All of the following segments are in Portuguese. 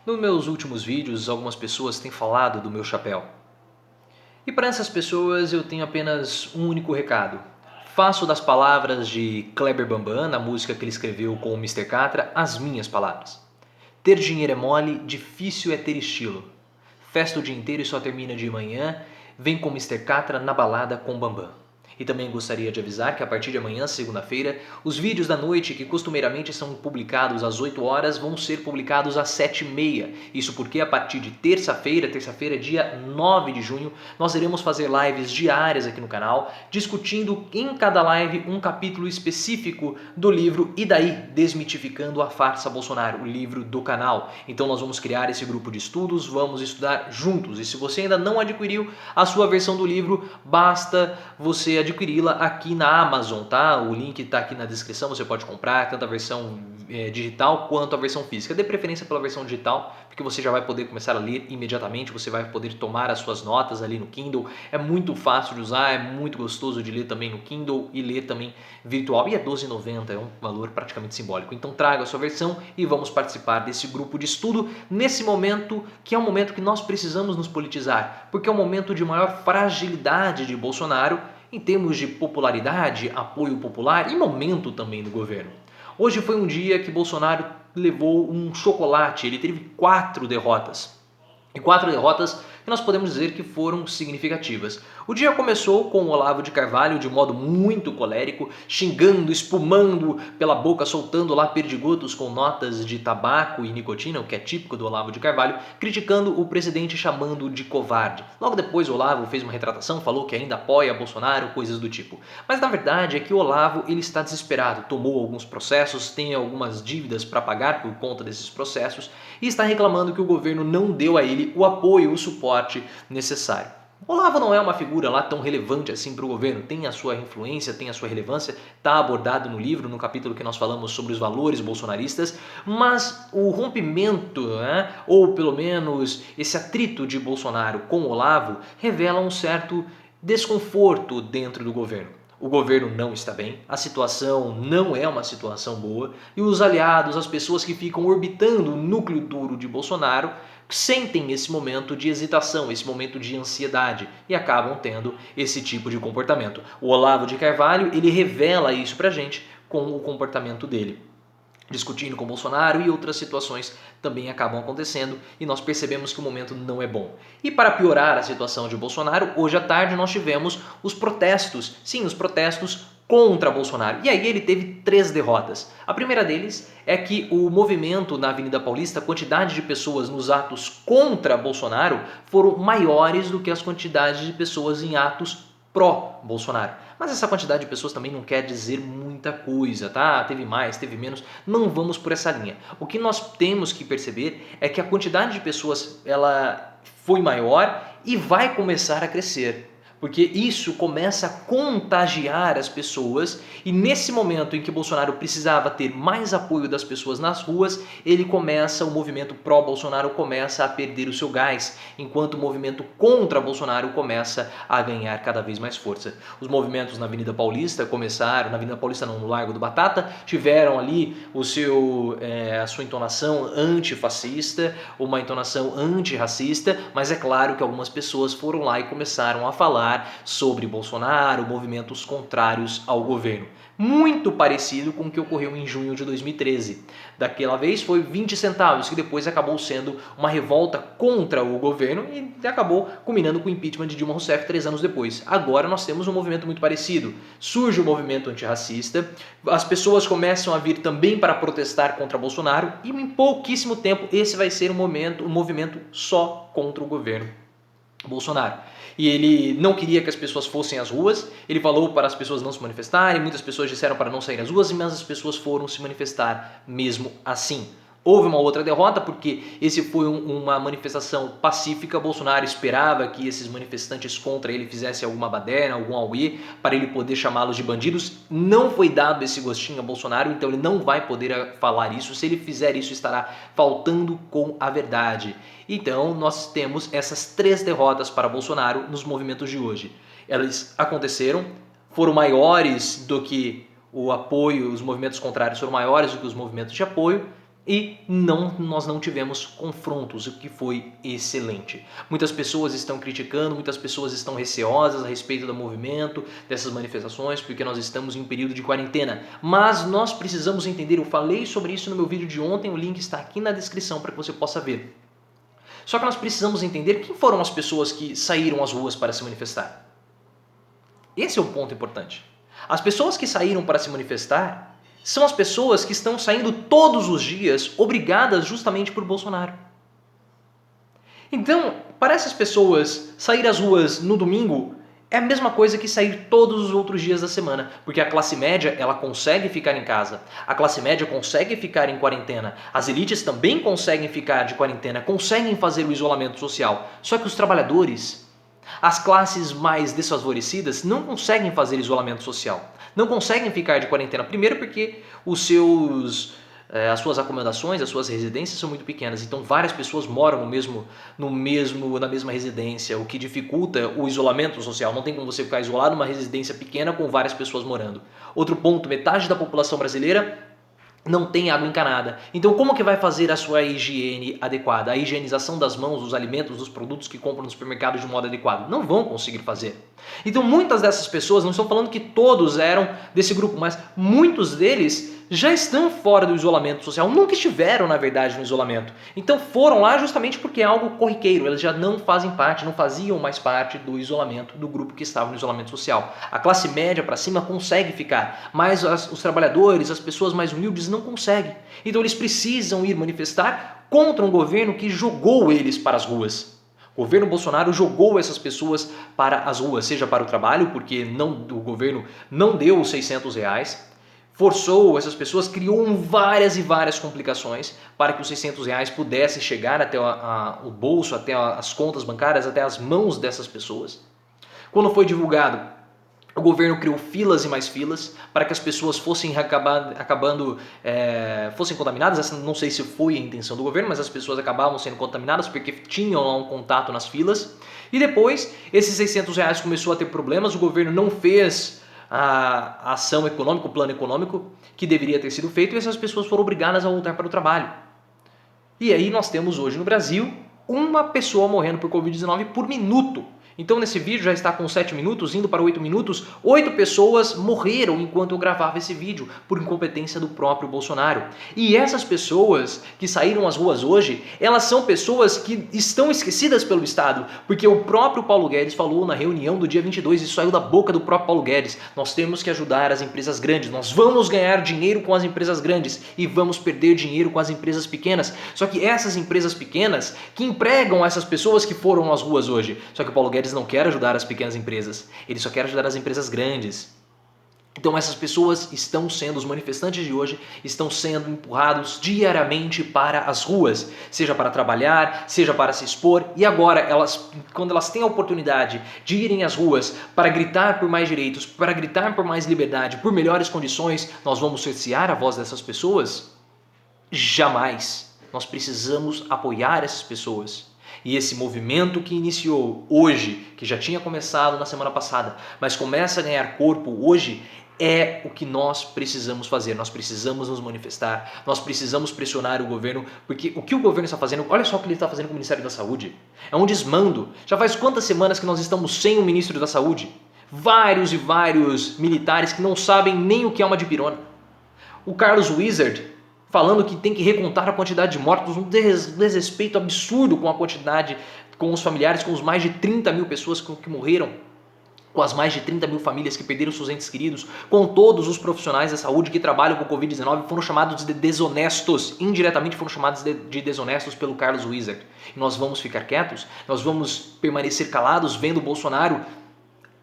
Nos meus últimos vídeos, algumas pessoas têm falado do meu chapéu. E para essas pessoas eu tenho apenas um único recado. Faço das palavras de Kleber Bambam, na música que ele escreveu com o Mister Catra, as minhas palavras. Ter dinheiro é mole, difícil é ter estilo. Festa o dia inteiro e só termina de manhã, vem com Mister Catra na balada com Bambam. E também gostaria de avisar que a partir de amanhã, segunda-feira, os vídeos da noite que costumeiramente são publicados às 8 horas vão ser publicados às 7h30. Isso porque a partir de terça-feira, dia 9 de junho, nós iremos fazer lives diárias aqui no canal, discutindo em cada live um capítulo específico do livro E Daí? Desmitificando a Farsa Bolsonaro, o livro do canal. Então nós vamos criar esse grupo de estudos, vamos estudar juntos. E se você ainda não adquiriu a sua versão do livro, basta você adquiri-la aqui na Amazon, tá? O link está aqui na descrição, você pode comprar tanto a versão digital quanto a versão física. Dê preferência pela versão digital, porque você já vai poder começar a ler imediatamente, você vai poder tomar as suas notas ali no Kindle. É muito fácil de usar, é muito gostoso de ler também no Kindle e ler também virtual. E é R$12,90, é um valor praticamente simbólico. Então traga a sua versão e vamos participar desse grupo de estudo nesse momento que é um momento que nós precisamos nos politizar, porque é um momento de maior fragilidade de Bolsonaro em termos de popularidade, apoio popular e momento também do governo. Hoje foi um dia que Bolsonaro levou um chocolate, ele teve 4 derrotas. E 4 derrotas que nós podemos dizer que foram significativas. O dia começou com o Olavo de Carvalho de modo muito colérico, xingando, espumando pela boca, soltando lá perdigotos com notas de tabaco e nicotina, o que é típico do Olavo de Carvalho, criticando o presidente, chamando-o de covarde. Logo depois o Olavo fez uma retratação, falou que ainda apoia Bolsonaro, coisas do tipo. Mas na verdade é que o Olavo ele está desesperado, tomou alguns processos, tem algumas dívidas para pagar por conta desses processos e está reclamando que o governo não deu a ele o apoio, o suporte necessário. Olavo não é uma figura lá tão relevante assim para o governo, tem a sua influência, tem a sua relevância, está abordado no livro, no capítulo que nós falamos sobre os valores bolsonaristas, mas o rompimento, ou pelo menos esse atrito de Bolsonaro com Olavo, revela um certo desconforto dentro do governo. O governo não está bem, a situação não é uma situação boa e os aliados, as pessoas que ficam orbitando o núcleo duro de Bolsonaro, sentem esse momento de hesitação, esse momento de ansiedade e acabam tendo esse tipo de comportamento. O Olavo de Carvalho, ele revela isso pra gente com o comportamento dele. Discutindo com Bolsonaro e outras situações também acabam acontecendo e nós percebemos que o momento não é bom. E para piorar a situação de Bolsonaro, hoje à tarde nós tivemos os protestos, sim, os protestos contra Bolsonaro. E aí ele teve 3 derrotas. A primeira deles é que o movimento na Avenida Paulista, a quantidade de pessoas nos atos contra Bolsonaro foram maiores do que as quantidades de pessoas em atos pró-Bolsonaro. Mas essa quantidade de pessoas também não quer dizer muita coisa, tá? Teve mais, teve menos, não vamos por essa linha. O que nós temos que perceber é que a quantidade de pessoas ela foi maior e vai começar a crescer. Porque isso começa a contagiar as pessoas e nesse momento em que Bolsonaro precisava ter mais apoio das pessoas nas ruas, o movimento pró-Bolsonaro começa a perder o seu gás, enquanto o movimento contra Bolsonaro começa a ganhar cada vez mais força. Os movimentos na Avenida Paulista começaram, na Avenida Paulista não, no Largo do Batata, tiveram ali a sua entonação antifascista, uma entonação antirracista, mas é claro que algumas pessoas foram lá e começaram a falar sobre Bolsonaro, movimentos contrários ao governo. Muito parecido com o que ocorreu em junho de 2013. Daquela vez foi 20 centavos, que depois acabou sendo uma revolta contra o governo e acabou culminando com o impeachment de Dilma Rousseff 3 anos depois. Agora nós temos um movimento muito parecido. Surge o movimento antirracista, as pessoas começam a vir também para protestar contra Bolsonaro e em pouquíssimo tempo esse vai ser um movimento só contra o governo Bolsonaro. E ele não queria que as pessoas fossem às ruas, ele falou para as pessoas não se manifestarem, muitas pessoas disseram para não sair às ruas, mas as pessoas foram se manifestar mesmo assim. Houve uma outra derrota porque esse foi uma manifestação pacífica. Bolsonaro esperava que esses manifestantes contra ele fizessem alguma baderna, algum auê, para ele poder chamá-los de bandidos. Não foi dado esse gostinho a Bolsonaro, então ele não vai poder falar isso. Se ele fizer isso, estará faltando com a verdade. Então nós temos essas 3 derrotas para Bolsonaro nos movimentos de hoje. Elas aconteceram, foram maiores do que o apoio, os movimentos contrários foram maiores do que os movimentos de apoio, E nós não tivemos confrontos, o que foi excelente. Muitas pessoas estão criticando, muitas pessoas estão receosas a respeito do movimento, dessas manifestações, porque nós estamos em um período de quarentena. Mas nós precisamos entender, eu falei sobre isso no meu vídeo de ontem, o link está aqui na descrição para que você possa ver. Só que nós precisamos entender quem foram as pessoas que saíram às ruas para se manifestar. Esse é o ponto importante. As pessoas que saíram para se manifestar são as pessoas que estão saindo todos os dias obrigadas justamente por Bolsonaro. Então, para essas pessoas, sair às ruas no domingo é a mesma coisa que sair todos os outros dias da semana, porque a classe média, ela consegue ficar em casa, a classe média consegue ficar em quarentena, as elites também conseguem ficar de quarentena, conseguem fazer o isolamento social, só que os trabalhadores, as classes mais desfavorecidas não conseguem fazer isolamento social, não conseguem ficar de quarentena. Primeiro porque as suas acomodações, as suas residências são muito pequenas, então várias pessoas moram na mesma residência, o que dificulta o isolamento social. Não tem como você ficar isolado numa residência pequena com várias pessoas morando. Outro ponto, metade da população brasileira não tem água encanada. Então como que vai fazer a sua higiene adequada? A higienização das mãos, dos alimentos, dos produtos que compram no supermercado de modo adequado? Não vão conseguir fazer. Então muitas dessas pessoas, não estou falando que todos eram desse grupo, mas muitos deles já estão fora do isolamento social, nunca estiveram na verdade no isolamento. Então foram lá justamente porque é algo corriqueiro, eles já não fazem parte, não faziam mais parte do isolamento do grupo que estava no isolamento social. A classe média para cima consegue ficar, mas os trabalhadores, as pessoas mais humildes não conseguem. Então eles precisam ir manifestar contra um governo que jogou eles para as ruas. O governo Bolsonaro jogou essas pessoas para as ruas, seja para o trabalho, porque o governo não deu os R$600, forçou essas pessoas, criou várias e várias complicações para que os R$600 pudessem chegar até o bolso, até as contas bancárias, até as mãos dessas pessoas. Quando foi divulgado, o governo criou filas e mais filas para que as pessoas fossem fossem contaminadas. Essa não sei se foi a intenção do governo, mas as pessoas acabavam sendo contaminadas porque tinham lá um contato nas filas. E depois, esses R$600 começou a ter problemas, o governo não fez a ação econômica, o plano econômico que deveria ter sido feito, e essas pessoas foram obrigadas a voltar para o trabalho. E aí nós temos hoje no Brasil uma pessoa morrendo por Covid-19 por minuto. Então nesse vídeo já está com 7 minutos, indo para 8 minutos, 8 pessoas morreram enquanto eu gravava esse vídeo por incompetência do próprio Bolsonaro. E essas pessoas que saíram às ruas hoje, elas são pessoas que estão esquecidas pelo Estado, porque o próprio Paulo Guedes falou na reunião do dia 22, isso saiu da boca do próprio Paulo Guedes, nós temos que ajudar as empresas grandes, nós vamos ganhar dinheiro com as empresas grandes e vamos perder dinheiro com as empresas pequenas. Só que essas empresas pequenas que empregam essas pessoas que foram às ruas hoje, só que o Paulo Guedes não quer ajudar as pequenas empresas, ele só quer ajudar as empresas grandes. Então essas pessoas estão sendo, os manifestantes de hoje, estão sendo empurrados diariamente para as ruas, seja para trabalhar, seja para se expor, e agora, quando elas têm a oportunidade de irem às ruas para gritar por mais direitos, para gritar por mais liberdade, por melhores condições, nós vamos cercear a voz dessas pessoas? Jamais. Nós precisamos apoiar essas pessoas. E esse movimento que iniciou hoje, que já tinha começado na semana passada, mas começa a ganhar corpo hoje, é o que nós precisamos fazer. Nós precisamos nos manifestar, nós precisamos pressionar o governo, porque o que o governo está fazendo, olha só o que ele está fazendo com o Ministério da Saúde. É um desmando. Já faz quantas semanas que nós estamos sem o Ministro da Saúde? Vários e vários militares que não sabem nem o que é uma dipirona. O Carlos Wizard falando que tem que recontar a quantidade de mortos, um desrespeito absurdo com a quantidade, com os familiares, com os mais de 30 mil pessoas que morreram, com as mais de 30 mil famílias que perderam seus entes queridos, com todos os profissionais da saúde que trabalham com Covid-19, foram chamados de desonestos, indiretamente foram chamados de desonestos pelo Carlos Wizard. E nós vamos ficar quietos? Nós vamos permanecer calados vendo o Bolsonaro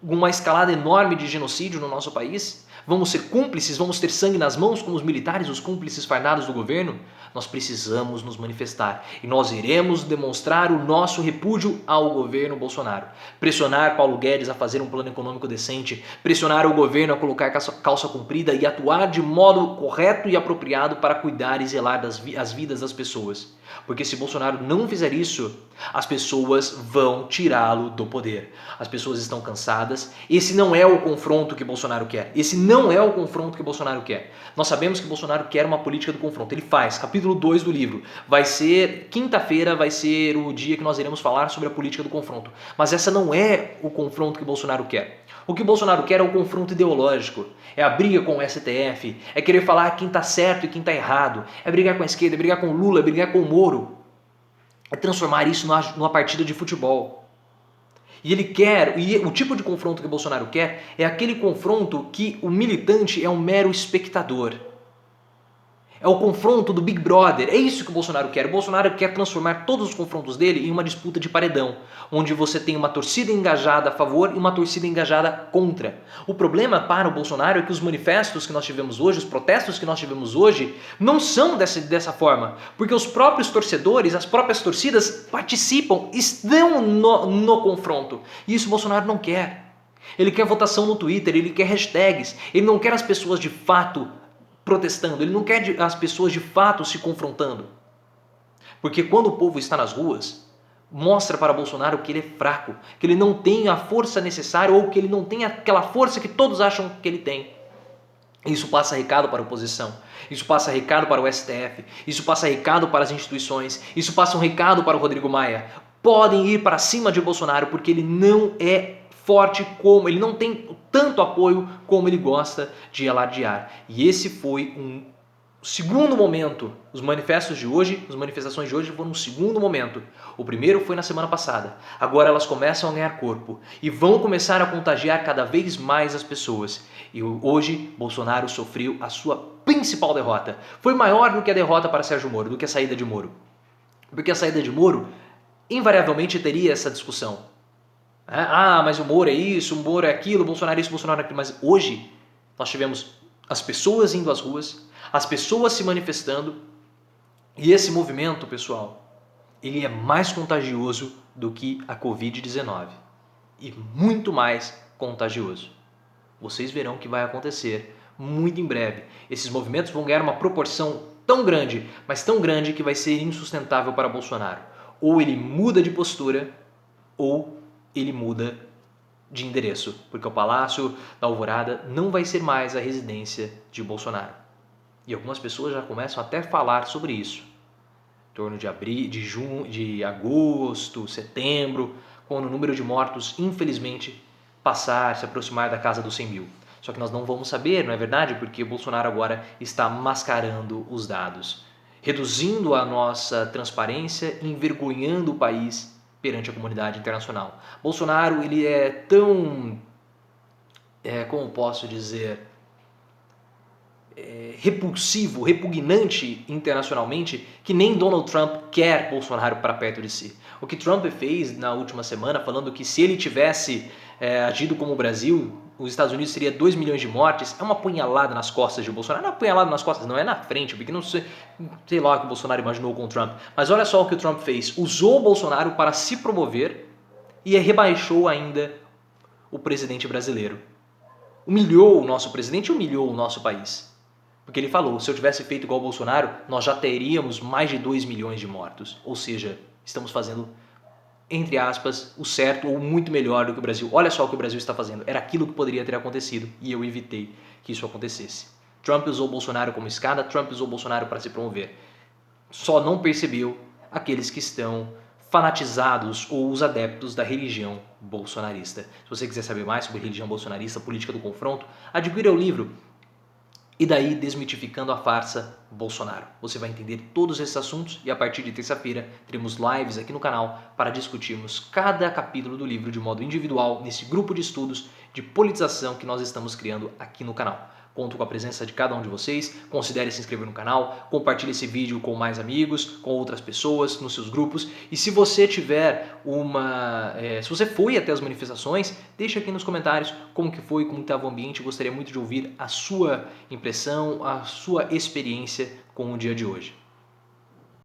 uma escalada enorme de genocídio no nosso país? Vamos ser cúmplices? Vamos ter sangue nas mãos como os militares, os cúmplices fardados do governo? Nós precisamos nos manifestar e nós iremos demonstrar o nosso repúdio ao governo Bolsonaro. Pressionar Paulo Guedes a fazer um plano econômico decente, pressionar o governo a colocar calça comprida e atuar de modo correto e apropriado para cuidar e zelar as vidas das pessoas. Porque se Bolsonaro não fizer isso, as pessoas vão tirá-lo do poder. As pessoas estão cansadas. Esse não é o confronto que Bolsonaro quer. Esse não é o confronto que Bolsonaro quer. Nós sabemos que Bolsonaro quer uma política do confronto. Ele faz. Capítulo capítulo 2 do livro. Vai ser quinta-feira, vai ser o dia que nós iremos falar sobre a política do confronto. Mas essa não é o confronto que Bolsonaro quer. O que Bolsonaro quer é o confronto ideológico, é a briga com o STF, é querer falar quem está certo e quem está errado, é brigar com a esquerda, é brigar com o Lula, é brigar com o Moro, é transformar isso numa partida de futebol. E ele quer, e o tipo de confronto que Bolsonaro quer é aquele confronto que o militante é um mero espectador. É o confronto do Big Brother, é isso que o Bolsonaro quer. O Bolsonaro quer transformar todos os confrontos dele em uma disputa de paredão, onde você tem uma torcida engajada a favor e uma torcida engajada contra. O problema para o Bolsonaro é que os manifestos que nós tivemos hoje, os protestos que nós tivemos hoje, não são dessa forma, porque os próprios torcedores, as próprias torcidas participam, estão no confronto. E isso o Bolsonaro não quer. Ele quer votação no Twitter, ele quer hashtags, ele não quer as pessoas de fato protestando, ele não quer as pessoas de fato se confrontando. Porque quando o povo está nas ruas, mostra para Bolsonaro que ele é fraco, que ele não tem a força necessária ou que ele não tem aquela força que todos acham que ele tem. Isso passa recado para a oposição, isso passa recado para o STF, isso passa recado para as instituições, isso passa um recado para o Rodrigo Maia. Podem ir para cima de Bolsonaro porque ele não é forte como, ele não tem tanto apoio como ele gosta de alardear. E esse foi um segundo momento. Os manifestos de hoje, as manifestações de hoje foram um segundo momento. O primeiro foi na semana passada. Agora elas começam a ganhar corpo e vão começar a contagiar cada vez mais as pessoas. E hoje Bolsonaro sofreu a sua principal derrota. Foi maior do que a derrota para Sérgio Moro, do que a saída de Moro. Porque a saída de Moro invariavelmente teria essa discussão. Ah, mas o Moro é isso, o Moro é aquilo, o Bolsonaro é isso, o Bolsonaro é aquilo. Mas hoje nós tivemos as pessoas indo às ruas, as pessoas se manifestando, e esse movimento, pessoal, ele é mais contagioso do que a Covid-19 e muito mais contagioso. Vocês verão que vai acontecer muito em breve. Esses movimentos vão ganhar uma proporção tão grande, mas tão grande que vai ser insustentável para Bolsonaro. Ou ele muda de postura, ou ele muda de endereço, porque o Palácio da Alvorada não vai ser mais a residência de Bolsonaro. E algumas pessoas já começam até a falar sobre isso. Em torno de de agosto, setembro, quando o número de mortos, infelizmente, se aproximar da casa dos 100 mil. Só que nós não vamos saber, não é verdade? Porque o Bolsonaro agora está mascarando os dados, reduzindo a nossa transparência, envergonhando o país perante a comunidade internacional. Bolsonaro, ele é tão, como posso dizer, repulsivo, repugnante internacionalmente, que nem Donald Trump quer Bolsonaro para perto de si. O que Trump fez na última semana, falando que se ele tivesse agido como o Brasil, os Estados Unidos teria 2 milhões de mortes, é uma punhalada nas costas de Bolsonaro. Não é uma punhalada nas costas, não, é na frente, porque não sei lá o que o Bolsonaro imaginou com o Trump. Mas olha só o que o Trump fez. Usou o Bolsonaro para se promover e rebaixou ainda o presidente brasileiro. Humilhou o nosso presidente e humilhou o nosso país. Porque ele falou, se eu tivesse feito igual o Bolsonaro, nós já teríamos mais de 2 milhões de mortos. Ou seja, estamos fazendo, entre aspas, o certo ou muito melhor do que o Brasil. Olha só o que o Brasil está fazendo. Era aquilo que poderia ter acontecido e eu evitei que isso acontecesse. Trump usou o Bolsonaro como escada, Trump usou o Bolsonaro para se promover. Só não percebeu aqueles que estão fanatizados ou os adeptos da religião bolsonarista. Se você quiser saber mais sobre religião bolsonarista, política do confronto, adquira o livro E daí Desmitificando a Farsa Bolsonaro. Você vai entender todos esses assuntos e a partir de terça-feira teremos lives aqui no canal para discutirmos cada capítulo do livro de modo individual nesse grupo de estudos de politização que nós estamos criando aqui no canal. Conto com a presença de cada um de vocês, considere se inscrever no canal, compartilhe esse vídeo com mais amigos, com outras pessoas, nos seus grupos. E se você tiver se você foi até as manifestações, deixa aqui nos comentários como que foi, como estava o ambiente. Eu gostaria muito de ouvir a sua impressão, a sua experiência com o dia de hoje.